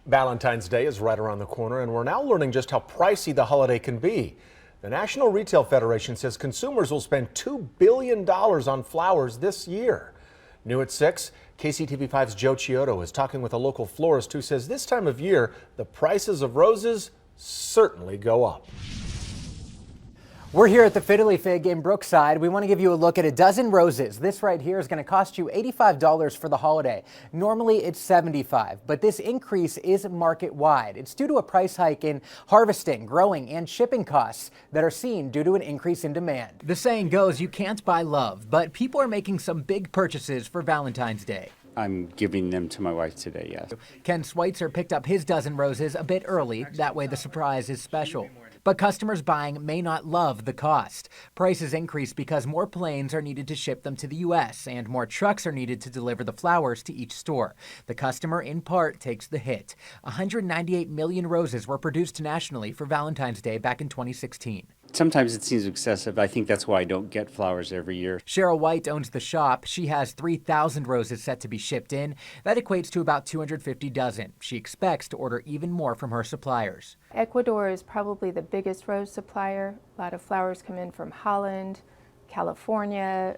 Valentine's Day is right around the corner, and we're now learning just how pricey the holiday can be. The National Retail Federation says consumers will spend $2 billion on flowers this year. New at 6, KCTV5's Joe Chiodo is talking with a local florist who says this time of year, the prices of roses certainly go up. We're here at the Fiddly Fig in Brookside. We want to give you a look at a dozen roses. This right here is going to cost you $85 for the holiday. Normally it's $75, but this increase is market-wide. It's due to a price hike in harvesting, growing, and shipping costs that are seen due to an increase in demand. The saying goes, you can't buy love, but people are making some big purchases for Valentine's Day. I'm giving them to my wife today, yes. Ken Schweitzer picked up his dozen roses a bit early. That way the surprise is special. But customers buying may not love the cost. Prices increase because more planes are needed to ship them to the U.S. and more trucks are needed to deliver the flowers to each store. The customer, in part, takes the hit. 198 million roses were produced nationally for Valentine's Day back in 2016. Sometimes it seems excessive. I think that's why I don't get flowers every year. Sheryl White owns the shop. She has 3,000 roses set to be shipped in. That equates to about 250 dozen. She expects to order even more from her suppliers. Ecuador is probably the biggest rose supplier. A lot of flowers come in from Holland, California,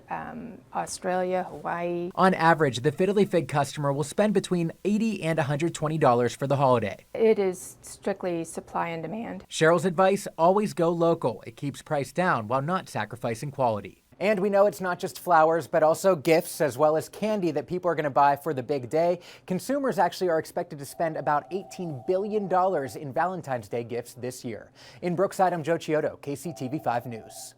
Australia, Hawaii. On average, the Fiddly Fig customer will spend between $80 and $120 for the holiday. It is strictly supply and demand. Cheryl's advice, always go local. It keeps price down while not sacrificing quality. And we know it's not just flowers, but also gifts as well as candy that people are going to buy for the big day. Consumers actually are expected to spend about $18 billion in Valentine's Day gifts this year. In Brookside, I'm Joe Chiodo, KCTV5 News.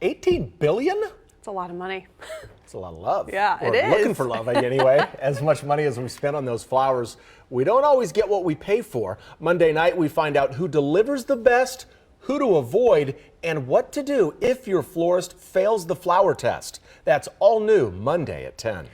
18 billion? It's a lot of money. It's a lot of love. Yeah, We're it is. looking for love anyway. As much money as we spend on those flowers, we don't always get what we pay for. Monday night, we find out who delivers the best, who to avoid, and what to do if your florist fails the flower test. That's all new Monday at 10.